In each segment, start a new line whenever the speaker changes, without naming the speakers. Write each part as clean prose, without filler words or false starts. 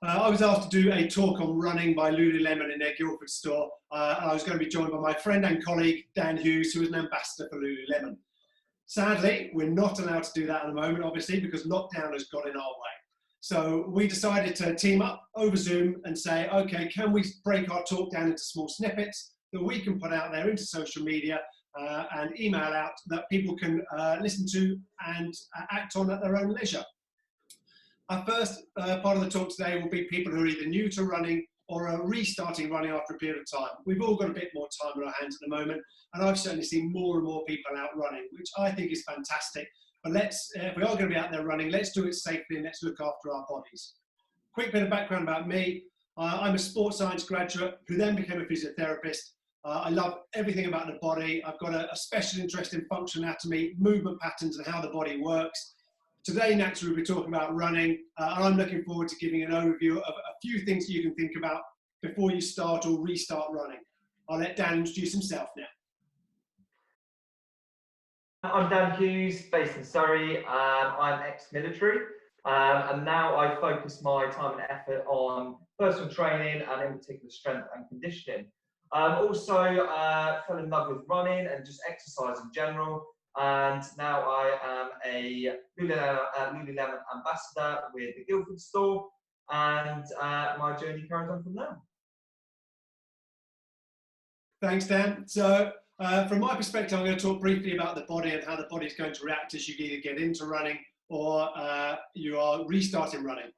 I was asked to do a talk on running by Lululemon in their Guildford store, and I was going to be joined by my friend and colleague, Dan Hughes, who is an ambassador for Lululemon. Sadly, we're not allowed to do that at the moment, obviously, because lockdown has got in our way. So we decided to team up over Zoom and say, okay, can we break our talk down into small snippets that we can put out there into social media and email out that people can listen to and act on at their own leisure. Our first part of the talk today will be people who are either new to running or are restarting running after a period of time. We've all got a bit more time on our hands at the moment, and I've certainly seen more and more people out running, which I think is fantastic. But let's, if we are going to be out there running, let's do it safely and let's look after our bodies. Quick bit of background about me. I'm a sports science graduate who then became a physiotherapist. I love everything about the body. I've got a special interest in functional anatomy, movement patterns and how the body works. Today, naturally, we'll be talking about running, and I'm looking forward to giving an overview of a few things that you can think about before you start or restart running. I'll let Dan introduce himself now.
I'm Dan Hughes, based in Surrey. I'm ex-military, and now I focus my time and effort on personal training and in particular strength and conditioning. Also fell in love with running and just exercise in general. And now I am a Lululemon ambassador with the Guildford store, and my journey carries on from there.
Thanks, Dan. So from my perspective, I'm going to talk briefly about the body and how the body is going to react as you either get into running or you are restarting running.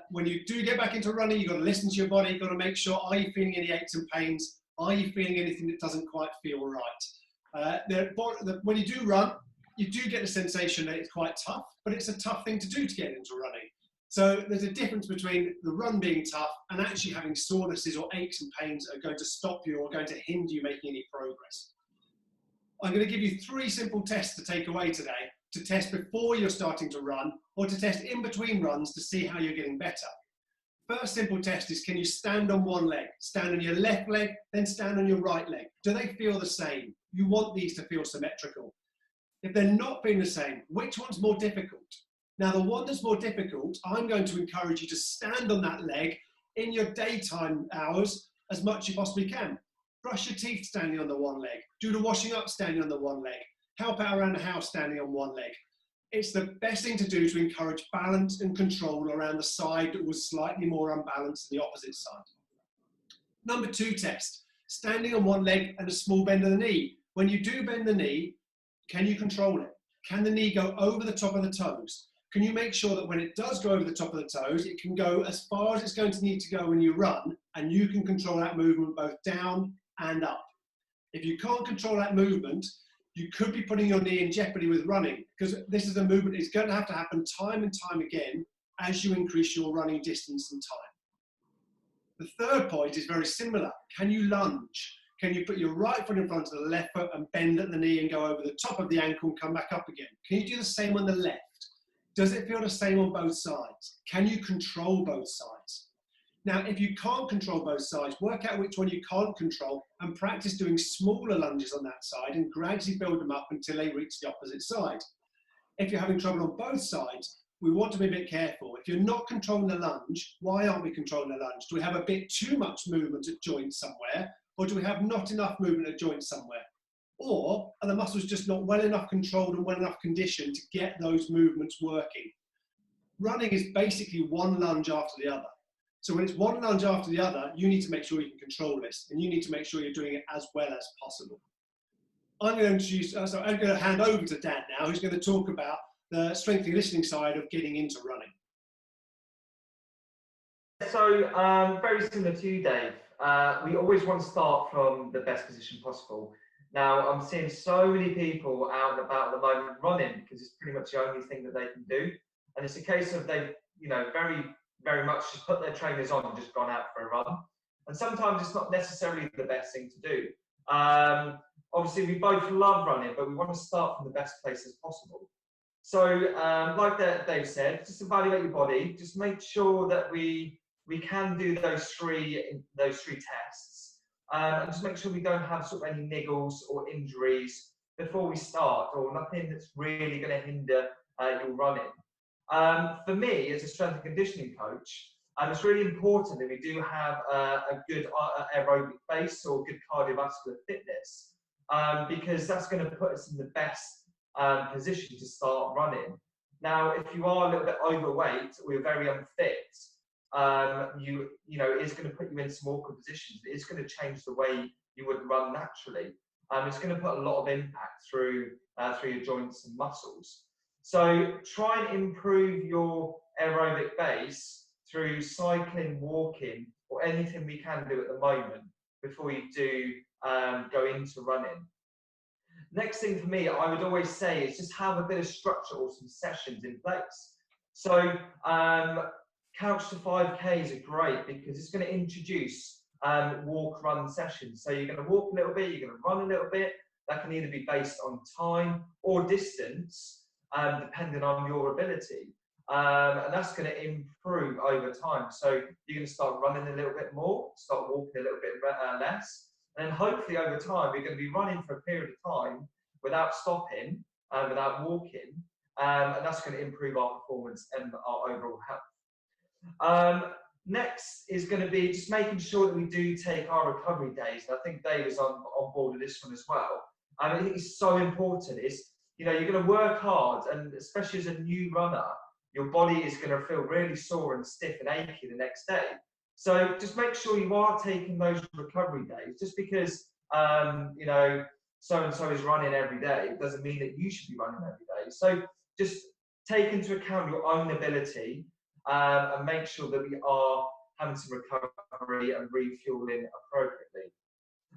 When you do get back into running, you've got to listen to your body. You've got to make sure, are you feeling any aches and pains? Are you feeling anything that doesn't quite feel right? When you do run, you do get the sensation that it's quite tough, but it's a tough thing to do to get into running. So there's a difference between the run being tough and actually having sorenesses or aches and pains that are going to stop you or going to hinder you making any progress. I'm going to give you 3 simple tests to take away today, to test before you're starting to run or to test in between runs to see how you're getting better. First simple test is, can you stand on one leg? Stand on your left leg, then stand on your right leg. Do they feel the same? You want these to feel symmetrical. If they're not feeling the same, which one's more difficult? Now, the one that's more difficult, I'm going to encourage you to stand on that leg in your daytime hours as much as you possibly can. Brush your teeth standing on the one leg. Do the washing up standing on the one leg. Help out around the house standing on one leg. It's the best thing to do to encourage balance and control around the side that was slightly more unbalanced than the opposite side. Number 2 test, standing on one leg and a small bend of the knee. When you do bend the knee, can you control it? Can the knee go over the top of the toes? Can you make sure that when it does go over the top of the toes, it can go as far as it's going to need to go when you run, and you can control that movement both down and up? If you can't control that movement, you could be putting your knee in jeopardy with running, because this is a movement that's going to have to happen time and time again as you increase your running distance and time. The third point is very similar. Can you lunge? Can you put your right foot in front of the left foot and bend at the knee and go over the top of the ankle and come back up again? Can you do the same on the left? Does it feel the same on both sides? Can you control both sides? Now, if you can't control both sides, work out which one you can't control and practice doing smaller lunges on that side and gradually build them up until they reach the opposite side. If you're having trouble on both sides, we want to be a bit careful. If you're not controlling the lunge, why aren't we controlling the lunge? Do we have a bit too much movement at joints somewhere, or do we have not enough movement at joints somewhere? Or are the muscles just not well enough controlled and well enough conditioned to get those movements working? Running is basically one lunge after the other. So when it's one lunge after the other, you need to make sure you can control this, and you need to make sure you're doing it as well as possible. I'm going to hand over to Dan now, who's going to talk about the strength and conditioning side of getting into running.
So very similar to you, Dave. We always want to start from the best position possible. Now, I'm seeing so many people out and about at the moment running because it's pretty much the only thing that they can do. And it's a case of they, very much just put their trainers on and just gone out for a run. And sometimes it's not necessarily the best thing to do. Obviously, we both love running, but we want to start from the best place as possible. So, like Dave said, just evaluate your body. Just make sure that we can do those three tests. And just make sure we don't have sort of any niggles or injuries before we start, or nothing that's really going to hinder your running. For me, as a strength and conditioning coach, It's really important that we do have a good aerobic base or good cardiovascular fitness, because that's going to put us in the best position to start running. Now, if you are a little bit overweight or you're very unfit, you know, it's going to put you in some awkward positions. It's going to change the way you would run naturally. It's going to put a lot of impact through your joints and muscles. So try and improve your aerobic base through cycling, walking, or anything we can do at the moment before you do go into running. Next thing for me, I would always say, is just have a bit of structure or some sessions in place. So couch to 5Ks are great because it's going to introduce walk run sessions. So you're going to walk a little bit, you're going to run a little bit. That can either be based on time or distance, depending on your ability. And that's going to improve over time. So you're going to start running a little bit more, start walking a little bit less. And then hopefully over time, we're going to be running for a period of time without stopping, without walking. And that's going to improve our performance and our overall health. Next is going to be just making sure that we do take our recovery days. And I think Dave is on board with this one as well. I think it's so important. It's, you know, you're going to work hard, and especially as a new runner, your body is going to feel really sore and stiff and achy the next day. So just make sure you are taking those recovery days. Just because, you know, so-and-so is running every day, it doesn't mean that you should be running every day. So just take into account your own ability, and make sure that we are having some recovery and refueling appropriately.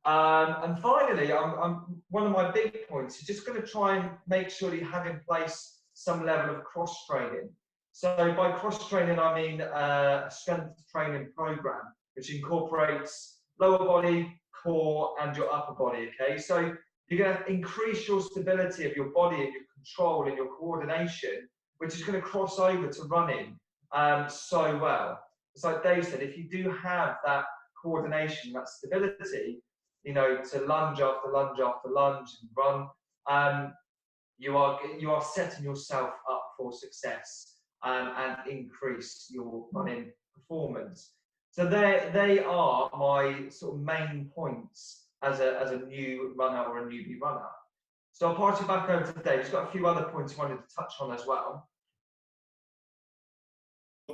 And finally, one of my big points is just going to try and make sure that you have in place some level of cross-training. So by cross-training, I mean a strength training program, which incorporates lower body, core, and your upper body, okay? So you're going to increase your stability of your body and your control and your coordination, which is going to cross over to running so well. It's like Dave said, if you do have that coordination, that stability, you know, to lunge after lunge after lunge and run, you are setting yourself up for success and increase your running performance. So they are my sort of main points as a new runner or a newbie runner. So I'll pass you back over to Dave. He's got a few other points I wanted to touch on as well.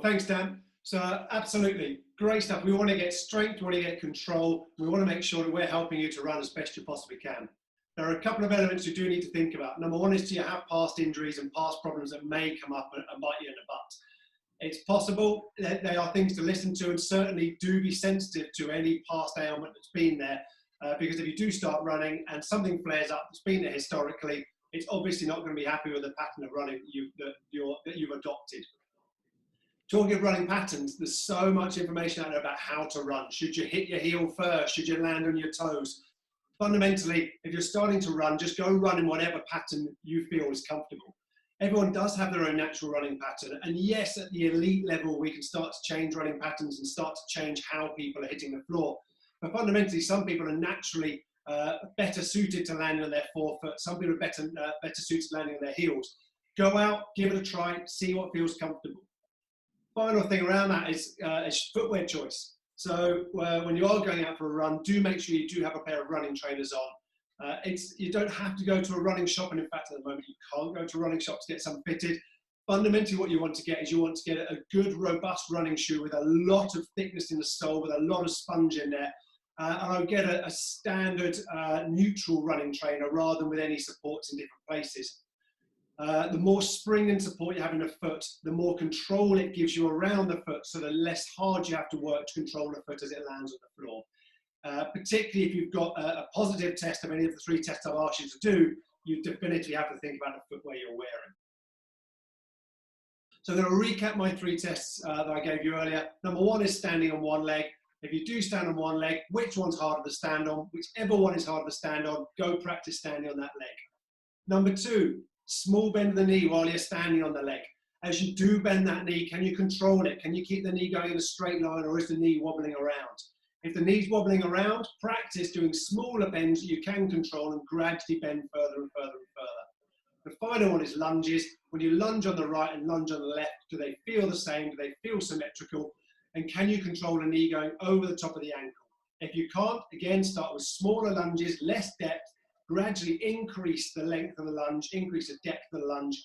Thanks, Dan. So absolutely, great stuff. We want to get strength, we want to get control. We want to make sure that we're helping you to run as best you possibly can. There are a couple of elements you do need to think about. Number one is, do you have past injuries and past problems that may come up and bite you in the butt? It's possible that they are things to listen to, and certainly do be sensitive to any past ailment that's been there. Because if you do start running and something flares up that's been there historically, it's obviously not going to be happy with the pattern of running that you've adopted. Talking of running patterns, there's so much information out there about how to run. Should you hit your heel first? Should you land on your toes? Fundamentally, if you're starting to run, just go run in whatever pattern you feel is comfortable. Everyone does have their own natural running pattern. And yes, at the elite level, we can start to change running patterns and start to change how people are hitting the floor. But fundamentally, some people are naturally better suited to landing on their forefoot. Some people are better suited to landing on their heels. Go out, give it a try, see what feels comfortable. Final thing around that is footwear choice. So when you are going out for a run, do make sure you do have a pair of running trainers on. You don't have to go to a running shop, and in fact at the moment you can't go to running shops to get some fitted. Fundamentally what you want to get is you want to get a good robust running shoe with a lot of thickness in the sole, with a lot of sponge in there. And I would get a standard neutral running trainer rather than with any supports in different places. The more spring and support you have in the foot, the more control it gives you around the foot, so the less hard you have to work to control the foot as it lands on the floor. Particularly if you've got a positive test of any of the 3 tests I've asked you to do, you definitively have to think about the footwear you're wearing. So I'm going to recap my 3 tests that I gave you earlier. Number 1 is standing on one leg. If you do stand on one leg, which one's harder to stand on? Whichever one is harder to stand on, go practice standing on that leg. Number 2, small bend of the knee while you're standing on the leg. As you do bend that knee, can you control it? Can you keep the knee going in a straight line, or is the knee wobbling around? If the knee's wobbling around, practice doing smaller bends that you can control and gradually bend further and further and further. The final one is lunges. When you lunge on the right and lunge on the left, do they feel the same? Do they feel symmetrical? And can you control a knee going over the top of the ankle? If you can't, again, start with smaller lunges, less depth, gradually increase the length of the lunge, increase the depth of the lunge.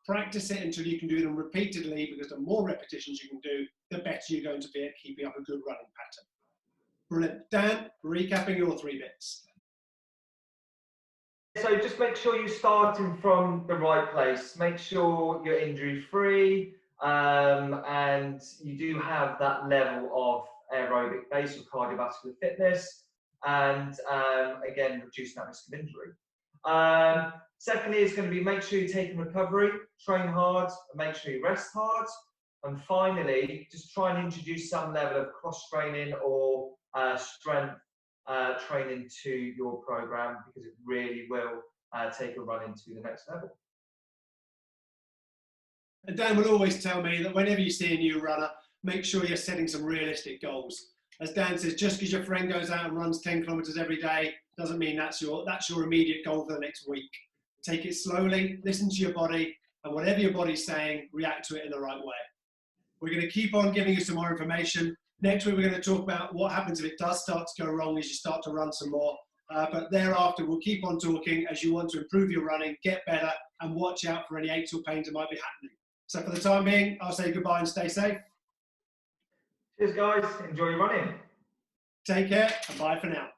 Practice it until you can do them repeatedly, because the more repetitions you can do, the better you're going to be at keeping up a good running pattern. Brilliant. Dan, recapping your 3 bits.
So just make sure you're starting from the right place. Make sure you're injury-free, and you do have that level of aerobic base or cardiovascular fitness, and again, reducing that risk of injury. Secondly, is going to be make sure you're taking recovery, train hard, and make sure you rest hard. And finally, just try and introduce some level of cross-training or strength training to your program, because it really will take a run into the next level.
And Dan will always tell me that whenever you see a new runner, make sure you're setting some realistic goals. As Dan says, just because your friend goes out and runs 10 kilometers every day doesn't mean that's your immediate goal for the next week. Take it slowly, listen to your body, and whatever your body's saying, react to it in the right way. We're going to keep on giving you some more information. Next week, we're going to talk about what happens if it does start to go wrong as you start to run some more. But thereafter, we'll keep on talking as you want to improve your running, get better, and watch out for any aches or pains that might be happening. So for the time being, I'll say goodbye and stay safe.
Cheers, guys. Enjoy your running.
Take care, and bye for now.